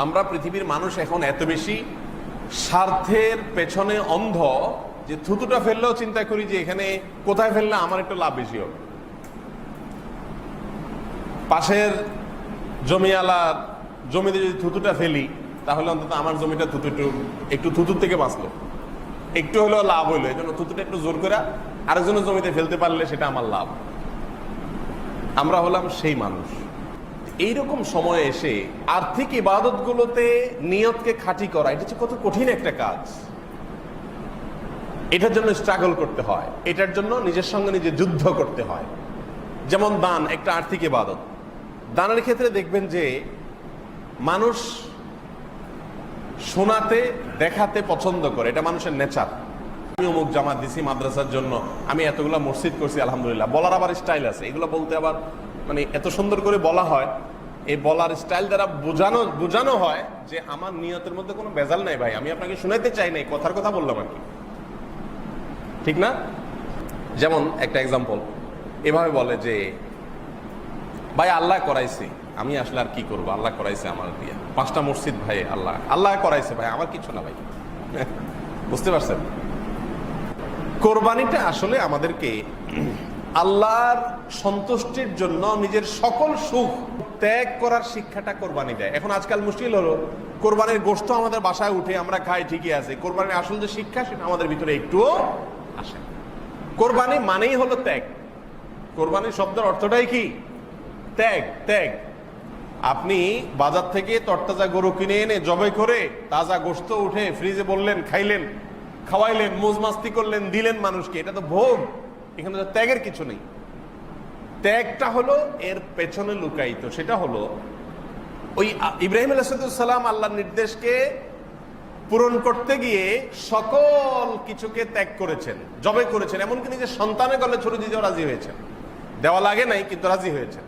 আমরা পৃথিবীর মানুষ এখন এত বেশি স্বার্থের পেছনে অন্ধ যে থুতুটা ফেললেও চিন্তা করি যে এখানে কোথায় ফেললে আমার একটু লাভ বেশি হবে। পাশের জমিওয়ালার জমিতে যদি থুতুটা ফেলি তাহলে অন্তত আমার জমিটা একটু থুতুর থেকে বাঁচলো, একটু হলেও লাভ হইলো। এই জন্য থুতুটা একটু জোর করে আরেকজনের জমিতে ফেলতে পারলে সেটা আমার লাভ। আমরা হলাম সেই মানুষ। এইরকম সময়ে এসে আর্থিক ইবাদতগুলোতে নিয়তকে খাঁটি করা, এটা হচ্ছে কত কঠিন একটা কাজ। এটার জন্য স্ট্রাগল করতে হয়, এটার জন্য নিজের সঙ্গে নিজে যুদ্ধ করতে হয়। যেমন দান একটা আর্থিক ইবাদত। দানের ক্ষেত্রে দেখবেন যে মানুষ শোনাতে দেখাতে পছন্দ করে, এটা মানুষের নেচার। আমি অমুক জামাত দিছি মাদ্রাসার জন্য, আমি এতগুলো মসজিদ করছি আলহামদুলিল্লাহ। বলার আবার স্টাইল আছে, এগুলো বলতে আবার মানে এত সুন্দর করে বলা হয়। এই বলার স্টাইল দ্বারা বোঝানো হয় যে আমার নিয়তের মধ্যে কোনো ভেজাল নাই ভাই, আমি আপনাকে শুনাইতে চাই নাই, কথার কথা বললাম আর কি, ঠিক না? যেমন একটা এক্সাম্পল এভাবে বলে যে ভাই আল্লাহ করাইছে, আমি আসলে আর কি করবো, আল্লাহ করাইছে আমার দিয়ে 5টা মসজিদ, ভাই আল্লাহ করাইছে ভাই, আমার কিছু না ভাই। বুঝতে পারছেন? কোরবানিটা আসলে আমাদেরকে আল্লাহর সন্তুষ্টির জন্য নিজের সকল সুখ ত্যাগ করার শিক্ষাটা কোরবানি দেয়। এখন আজকাল মুশকিল হলো কোরবানির গোশত আমাদের বাসায় উঠে আমরা খাই, ঠিকই আছে, কোরবানির আসল যে শিক্ষা সেটা আমাদের ভিতরে একটুও আসে। কোরবানি মানেই হলো ত্যাগ। কোরবানির শব্দের অর্থটাই কি? ত্যাগ। ত্যাগ। আপনি বাজার থেকে তরতাজা গরু কিনে এনে জবাই করে তাজা গোশত উঠে ফ্রিজে বললেন, খাইলেন, খাওয়াইলেন, মৌজ মাস্তি করলেন, দিলেন মানুষকে, এটা তো ভোগ। এখানে তো ত্যাগের কিছু নেই। ত্যাগটা হলো এর পেছনে লুকায়িত। সেটা হলো ওই ইব্রাহিম আলাইহিস সালাম আল্লাহর নির্দেশকে পূরণ করতে গিয়ে সকল কিছুকে ত্যাগ করেছেন, জবাই করেছেন, এমনকি নিজের সন্তানের গলে ছুরি দিতেও রাজি হয়েছেন। দেওয়া লাগে নাই কিন্তু রাজি হয়েছেন।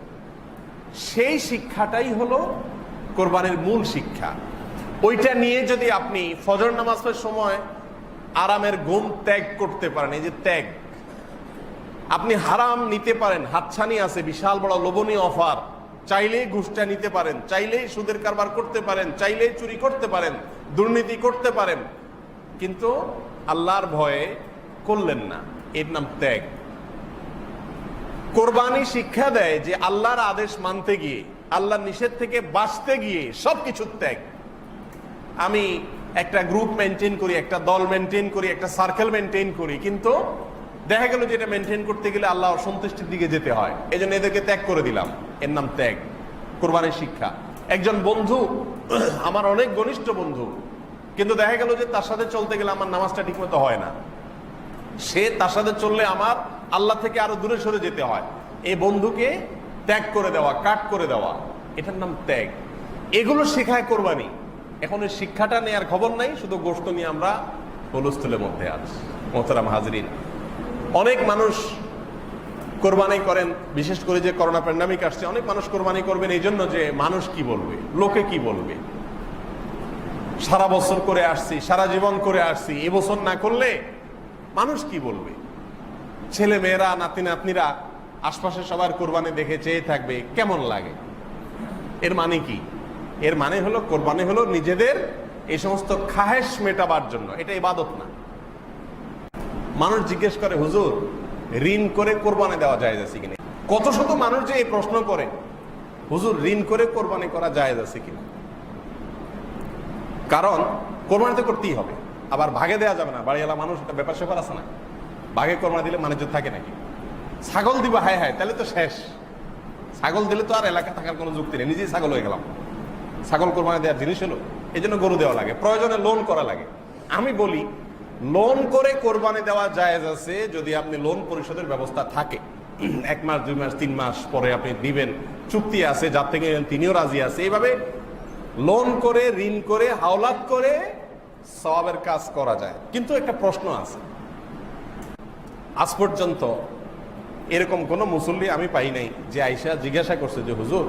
সেই শিক্ষাটাই হলো কোরবানির মূল শিক্ষা। ওইটা নিয়ে যদি আপনি ফজর নামাজের সময় আরামের ঘুম ত্যাগ করতে পারেন, এই যে ত্যাগ, আপনি হারাম নিতে পারেন, হাতছানি আছে, বিশাল বড় লোভনীয় অফার, চাইলেই ঘুষটা নিতে পারেন, চাইলেই সুদের কারবার করতে পারেন, চাইলেই চুরি করতে পারেন, দুর্নীতি করতে পারেন, কিন্তু আল্লাহর ভয়ে করলেন না, এর নাম ত্যাগ। কোরবানি শিক্ষা দেয় যে আল্লাহর আদেশ মানতে গিয়ে, আল্লাহর নিষেধ থেকে বাঁচতে গিয়ে সবকিছু ত্যাগ। আমি একটা গ্রুপ মেনটেন করি, একটা দল মেনটেন করি, একটা সার্কেল মেনটেন করি, কিন্তু দেখা গেল যে এটা মেনটেন করতে গেলে আল্লাহ অসন্তুষ্টির দিকে যেতে হয়, এই জন্য এদেরকে ত্যাগ করে দিলাম, এর নাম ত্যাগ। কোরবানির শিক্ষা। একজন বন্ধু, আমার অনেক ঘনিষ্ঠ বন্ধু, কিন্তু দেখা গেল যে তার সাথে চলতে গেলে আমার নামাজটা ঠিক মতো হয় না, সে তার সাথে চললে আমার আল্লাহ থেকে আরো দূরে সরে যেতে হয়। এই বন্ধুকে ত্যাগ করে দেওয়া, কাট করে দেওয়া, এটার নাম ত্যাগ। এগুলো শেখায় কোরবানি। এখন এই শিক্ষাটা নেওয়ার খবর নাই, শুধু গোশত নিয়ে আমরা হুলস্থুলের মধ্যে আছি। মোহতারাম হাজরিন, অনেক মানুষ কোরবানি করেন, বিশেষ করে যে করোনা প্যান্ডামিক আসছে, অনেক মানুষ কোরবানি করবেন এই জন্য যে মানুষ কি বলবে, লোকে কি বলবে। সারা বছর করে আসছি, সারা জীবন করে আসছি, এবছর না করলে মানুষ কি বলবে। ছেলে মেয়েরা, নাতি নাতনিরা আশপাশে সবার কোরবানি দেখে চেয়ে থাকবে, কেমন লাগে। এর মানে কি? এর মানে হলো কোরবানি হলো নিজেদের এই সমস্ত খাহেশ মেটাবার জন্য, এটা ইবাদত না। মানুষ জিজ্ঞেস করে, হুজুর ঋণ করে কোরবানি দেওয়া জায়েজ আছে কিনা? কত শত মানুষ যে এই প্রশ্ন করে, হুজুর ঋণ করে কোরবানি করা জায়েজ আছে কিনা। কারণ কোরবানি তো করতেই হবে, আবার ভাগে দেওয়া যাবে না। বাড়িওয়ালা মানুষ, একটা ব্যাপার স্যাপার আছে না, ভাগে কোরবানি দিলে মানুষ থাকে নাকি? ছাগল দিব, হায় হায়, তাহলে তো শেষ। ছাগল দিলে তো আর এলাকা থাকার কোনো যুক্তি নেই, নিজেই ছাগল হয়ে গেলাম। ছাগল কোরবানি দেওয়ার জিনিস হলো, এই জন্য গরু দেওয়া লাগে, প্রয়োজনে লোন করা লাগে। আমি বলি লোন করে কোরবানি দেওয়া জায়েজ আছে যদি আপনি লোন পরিশোধের ব্যবস্থা থাকে। 1 মাস 2 মাস 3 মাস পরে আপনি দিবেন, চুক্তি আছে, যার থেকে তিনিও রাজি আছে। এইভাবে লোন করে, ঋণ করে, হাওলাত করে সওয়াবের কাজ করা যায়। কিন্তু একটা প্রশ্ন আছে, আজ পর্যন্ত এরকম কোন মুসল্লি আমি পাই নাই যে আইসা জিজ্ঞাসা করছে যে হুজুর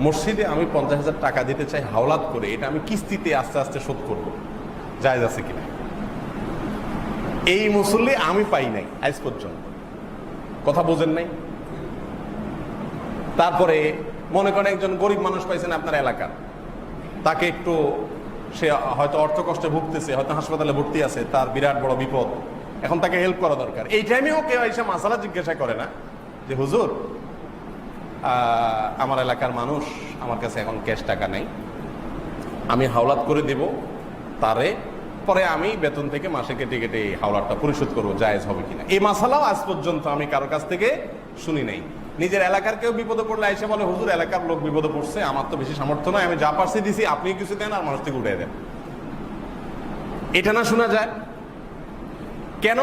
মসজিদে আমি 50,000 টাকা দিতে চাই হাওলাত করে, এটা আমি কিস্তিতে আস্তে আস্তে শোধ করব, জায়েজ আছে কিনা। এই মুসল্লি আমি পাই নাই আজ পর্যন্ত। কথা বোঝেন নাই? তারপরে মনে করেন একজন গরিব মানুষ পাইছেন আপনার এলাকার, তাকে একটু, সে হয়তো অর্থ কষ্টে ভুগতেছে, হয়তো হাসপাতালে ভর্তি আছে, তার বিরাট বড় বিপদ, এখন তাকে হেল্প করা দরকার। এই টাইমেও কেউ এসে মাসালা জিজ্ঞাসা করে না যে হুজুর আমার এলাকার মানুষ, আমার কাছে এখন ক্যাশ টাকা নেই, আমি হাওলাত করে দেব তারে, পরে আমি বেতন থেকে মাসে কেটে কেটে হাওলাতটা পরিশোধ করবো, জায়েজ হবে কিনা। এই মাসালাও আজ পর্যন্ত আমি কারোর কাছ থেকে শুনি নাই। নিজের এলাকার কেউ বিপদে পড়লে এসে বলে হুজুর এলাকার লোক বিপদে পড়ছে, আমার তো বেশি সামর্থ্য নয়, আমি যা পারছি দিছি, আপনি কিছু দেন আর মানুষ থেকে উঠে দেন, এটা না শোনা যায় কেন?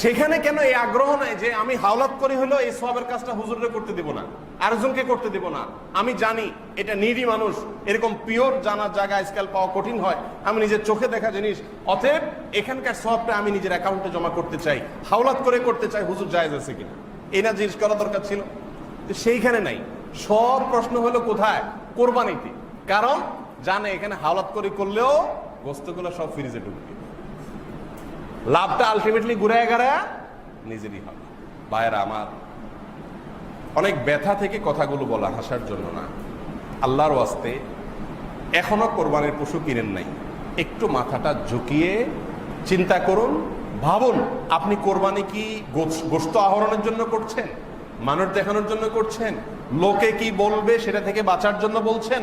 সেখানে কেন এই আগ্রহ নাই যে আমি হাওলাত করি হলো এই সওয়াবের কাজটা হুজুরে করতে দিব না, আরেকজনকে করতে দিব না, আমি জানি এটা নিডি মানুষ, এরকম পিওর জানার জায়গা আজকাল পাওয়া কঠিন হয়, আমি নিজের চোখে দেখা জিনিস, অতএব এখানকার সওয়াবটা আমি নিজের অ্যাকাউন্টে জমা করতে চাই, হাওলাত করে করতে চাই, হুজুর জায়েজ আছে কিনা, এই না জিজ্ঞেস করা দরকার ছিল। সেইখানে নাই, সব প্রশ্ন হলো কোথায়? কোরবানিতে। কারণ জানে এখানে হাওলাত করে করলেও গোস্তগুলো সব ফ্রিজে ঢুকবে, লাভটা আলটিমেটলি ঘুরে গেড়া নিজেরই হবে। ভাইয়েরা আমার, অনেক ব্যথা থেকে কথাগুলো বলা, হাসার জন্য না, আল্লাহর ওয়াস্তে এখনো কোরবানির পশু কিনেন নাই, একটু মাথাটা ঝুঁকিয়ে চিন্তা করুন, ভাবুন আপনি কোরবানি কি গোশত আহরণের জন্য করছেন, মানুষ দেখানোর জন্য করছেন, লোকে কি বলবে সেটা থেকে বাঁচার জন্য বলছেন,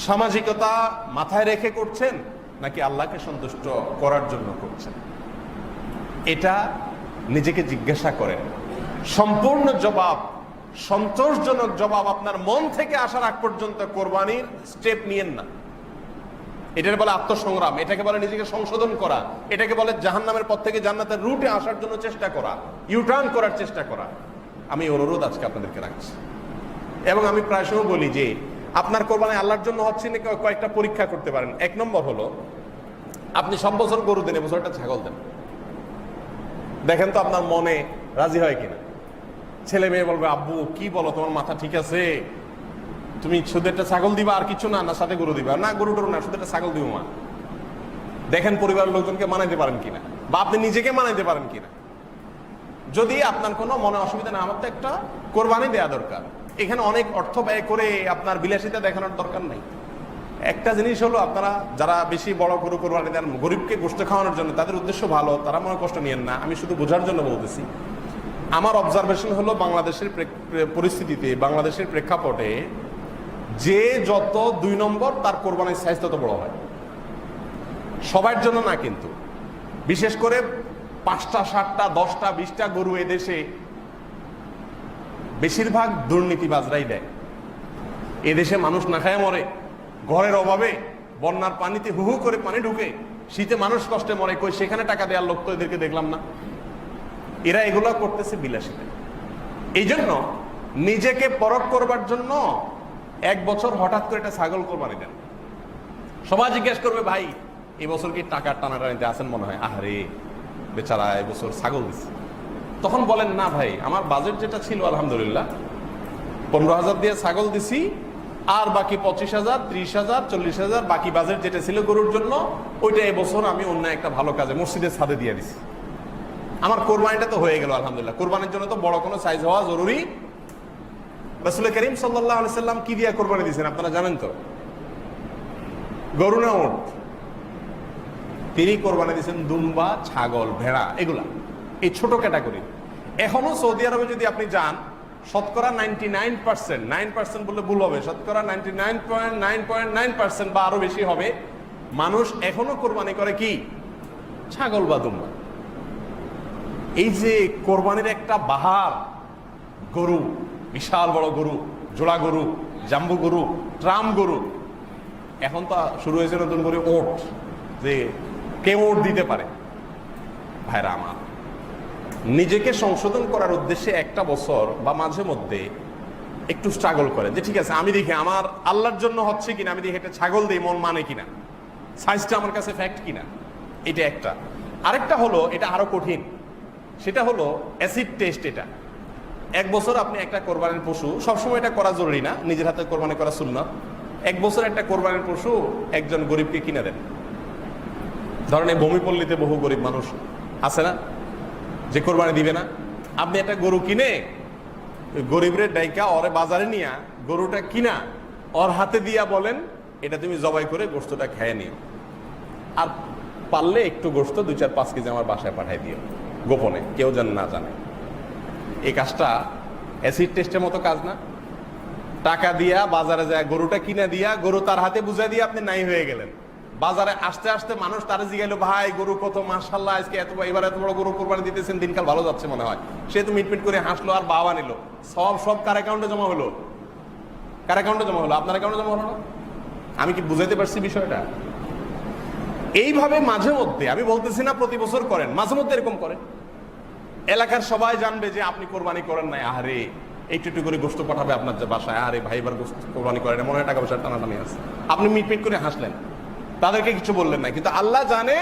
সামাজিকতা মাথায় রেখে করছেন, নাকি আল্লাহকে সন্তুষ্ট করার জন্য করছেন? এটা নিজেকে জিজ্ঞাসা করেন। সম্পূর্ণ জবাব, সন্তোষজনক জবাব আপনার মন থেকে আসার আগ পর্যন্ত কোরবানির স্টেপ নিয়েন না। এটাকে বলে আত্মসংগ্রাম, এটাকে বলে নিজেকে সংশোধন করা, এটাকে বলে জাহান্নামের পথ থেকে জান্নাতের রুটে আসার জন্য চেষ্টা করা, ইউটার্ন করার চেষ্টা করা। আমি অনুরোধ আজকে আপনাদেরকে রাখছি, এবং আমি প্রায় সময় বলি যে আপনার কোরবানি আল্লাহর জন্য হচ্ছে না, কয়েকটা পরীক্ষা করতে পারেন। এক নম্বর হলো, আপনি সব বছর গরু দেন, এবছর একটা ছাগল দেন, দেখেন তো আপনার মনে রাজি হয় কিনা। ছেলে মেয়ে বলবে আব্বু কি বলো, তোমার মাথা ঠিক আছে, তুমি শুধু একটা ছাগল দিবা আর কিছু না, না সাথে গরু দিবা? না, গরু টরু না, শুধু একটা ছাগল দিব মা। দেখেন পরিবারের লোকজনকে মানাইতে পারেন কিনা, বা আপনি নিজেকে মানাইতে পারেন কিনা। যদি আপনার কোনো মনে অসুবিধা না, আমার তো একটা কোরবানি দেয়া দরকার, এখানে অনেক অর্থ ব্যয় করে আপনার বিলাসিতা দেখানোর দরকার নাই। একটা জিনিস হলো, আপনারা যারা বেশি বড় গরু কোরবানি দেন গরিবকে গোশত খাওয়ানোর জন্য, তাদের উদ্দেশ্য ভালো, তারা মনে কষ্ট নিয়েন না, আমি শুধু বোঝার জন্য বলতেছি। আমার অবজারভেশন হলো, বাংলাদেশের পরিস্থিতিতে, বাংলাদেশের প্রেক্ষাপটে যে যত 2 নম্বর তার কোরবানির সাইজ তত বড় হয়। সবার জন্য না কিন্তু, বিশেষ করে 5টা 7টা 10টা 20টা গরু এদেশে বেশিরভাগ দুর্নীতিবাজরাই দেয়। এদেশে মানুষ না খায় মরে, ঘরের অভাবে, বন্যার পানিতে হু হু করে পানি ঢুকে, শীতে মানুষ কষ্টে মরে, কই সেখানে টাকা দেওয়ার লোক তো এদেরকে দেখলাম না। এরা এগুলো করতেছে বিলাসিতা। এই জন্য নিজেকে পরখ করবার জন্য 1 বছর হঠাৎ করে একটা ছাগল কোরবানি দেন। সবাই জিজ্ঞেস করবে ভাই এবছর কি টাকার টানাটানিতে আছেন মনে হয়, আহারে বেচারা এবছর ছাগল দিচ্ছে। তখন বলেন না ভাই, আমার বাজেট যেটা ছিল আলহামদুলিল্লাহ 15,000 দিয়ে ছাগল দিছি, আর বাকি 25,000 30,000 40,000 বাকি বাজেট যেটা ছিল গরুর জন্য, ওইটা এবছর আমি অন্য একটা ভালো কাজে মসজিদের ছাদে দিয়ে দিছি। আমার কোরবানিটা তো হয়ে গেল আলহামদুলিল্লাহ। কোরবানির জন্য তো বড় কোনো সাইজ হওয়া জরুরি। রাসূল করিম সাল্লাল্লাহু আলাইহি সাল্লাম কি দিয়ে কোরবানি দিয়েছেন আপনারা জানেন তো? গরু না উট? তিনি কোরবানি দিয়েছেন দুম্বা, ছাগল, ভেড়া, এগুলা, এই ছোট ক্যাটাগরি। এখনো সৌদি আরবে যদি আপনি যান, শতকরা 99%, 9% বললে ভুল হবে, শতকরা 99.9% বা আরো বেশি হবে, মানুষ এখনো কোরবানি করে কি? ছাগল বা দুম্বা। এই যে কোরবানির একটা বাহার, গরু, বিশাল বড় গরু, জোড়া গরু, জাম্বু গরু, ট্রাম গরু, এখন তো শুরু হয়েছে নতুন করে ওট, যে কে ওট দিতে পারে। ভাইরা আমার, নিজেকে সংশোধন করার উদ্দেশ্যে একটা বছর বা মাঝে মধ্যে একটু স্ট্রাগল করেন যে ঠিক আছে আমি দেখি আমার আল্লাহর জন্য হচ্ছে কিনা, আমি দেখি একটা ছাগল দিই মন মানে কিনা, সাইজটা আমার কাছে ফ্যাক্ট কিনা। এটা একটা। আরেকটা হলো, এটা আরো কঠিন, সেটা হলো অ্যাসিড টেস্ট। এটা 1 বছর আপনি একটা কোরবানির পশু, সবসময় এটা করা জরুরি না, নিজের হাতে কোরবানি করা সুন্নাত। 1 বছর একটা কোরবানির পশু একজন গরিবকে কিনে দেন। ধরেন এই ভূমিপল্লীতে বহু গরিব মানুষ আছে না, যে কোরবানি দিবে না। আপনি একটা গরু কিনে গরিবের ডাইকা ওরে বাজারে নিয়া গরুটা কিনা ওর হাতে দিয়া বলেন এটা তুমি জবাই করে গোশতটা খেয়ে নিও, আর পারলে একটু গোশত 2-4-5 কেজি আমার বাসায় পাঠাই দিও, গোপনে, কেউ যেন না জানে। এই কাজটা অ্যাসিড টেস্টের মতো কাজ না? টাকা দিয়া বাজারে যায় গরুটা কিনে দিয়া, গরু তার হাতে বুঝাই দিয়ে আপনি নাই হয়ে গেলেন। বাজারে আসতে আসতে মানুষ তারা জিগাইলো, ভাই গরু কত, মাশাআল্লাহ আজকে এবার এত বড় গরু কোরবানি দিতেছেন, দিনকাল ভালো যাচ্ছে মনে হয়। সে তো মিটমিট করে হাসলো আর বাবা নিল, সব কার অ্যাকাউন্টে জমা হলো? কার অ্যাকাউন্টে জমা হলো? আপনার অ্যাকাউন্টে জমা হলো না? আমি কি বুঝাইতে পারছি বিষয়টা? এইভাবে মাঝে মধ্যে, আমি বলতেছি না প্রতি বছর করেন, মাঝে মধ্যে এরকম করেন, এলাকার সবাই জানবে যে আপনি কোরবানি করেন নাই, আরে একটু একটু করে গোশত পাঠাবে আপনার যে বাসায়, আরে ভাই এবার গোশত কোরবানি করেন, মনে হয় টাকা পয়সা টানাটানি আছে, আপনি মিটমিট করে হাসলেন, তাদেরকে কিছু বললেন না, কিন্তু আল্লাহ জানে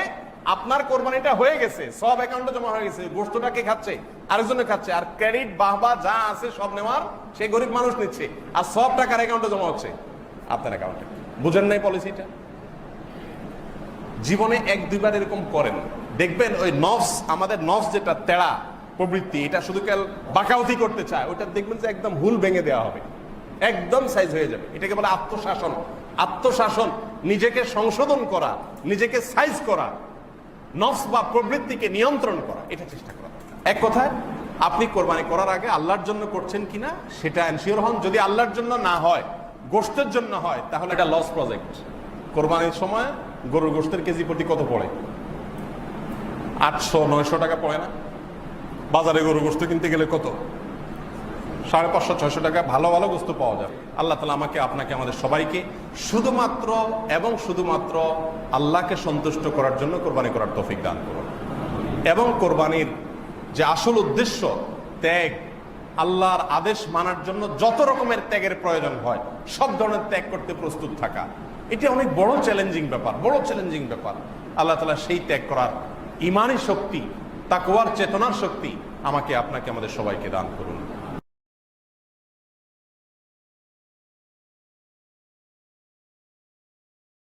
আপনার কোরবানিটা হয়ে গেছে, সব অ্যাকাউন্টে জমা হয়ে গেছে, গোশতটা কে খাচ্ছে? আরেকজনে খাচ্ছে, আর ক্রেডিট বাহবা যা আছে সব নেওয়ার সেই গরিব মানুষ নিচ্ছে, আর সব টাকার অ্যাকাউন্টে জমা হচ্ছে আপনার অ্যাকাউন্টে। বুঝেন নাই পলিসিটা? জীবনে 1-2 বার এরকম করেন, দেখবেন ওই নফস, আমাদের নফস যেটা তেড়া প্রবৃত্তি, এটা শুধু কেন বাঁকাউতি করতে চায়, ওটা দেখবেন যে একদম হুল ভেঙে দেওয়া হবে, একদম সাইজ হয়ে যাবে। এটাকে বলে আত্মশাসন। আত্মশাসন, নিজেকে সংশোধন করা, নিজেকে সাইজ করা, নফস বা প্রবৃত্তিকে নিয়ন্ত্রণ করা, এটা চেষ্টা করা। এক কথায়, আপনি কোরবানি করার আগে আল্লাহর জন্য করছেন কিনা সেটা এনশিওর হন। যদি আল্লাহর জন্য না হয়, গোশতের জন্য হয়, তাহলে এটা লস প্রজেক্ট। কোরবানির সময় গরুর গোশতের কেজি প্রতি কত পড়ে? 800-900 টাকা পড়ে না? বাজারে গরু গোশত কিনতে গেলে কত? 550-600 টাকা ভালো ভালো গোশত পাওয়া যায়। আল্লাহ তাআলা আমাকে, আপনাকে, আমাদের সবাইকে শুধুমাত্র এবং শুধুমাত্র আল্লাহকে সন্তুষ্ট করার জন্য কোরবানি করার তৌফিক দান করুন। এবং কোরবানির যে আসল উদ্দেশ্য, ত্যাগ, আল্লাহর আদেশ মানার জন্য যত রকমের ত্যাগের প্রয়োজন হয় সব ধরনের ত্যাগ করতে প্রস্তুত থাকা, এটা অনেক বড় চ্যালেঞ্জিং ব্যাপার, বড় চ্যালেঞ্জিং ব্যাপার। আল্লাহ তাআলা সেই ত্যাগ করার ঈমানী শক্তি, তাকওয়ার চেতনার শক্তি আমাকে, আপনাকে, আমাদের সবাইকে দান করুন।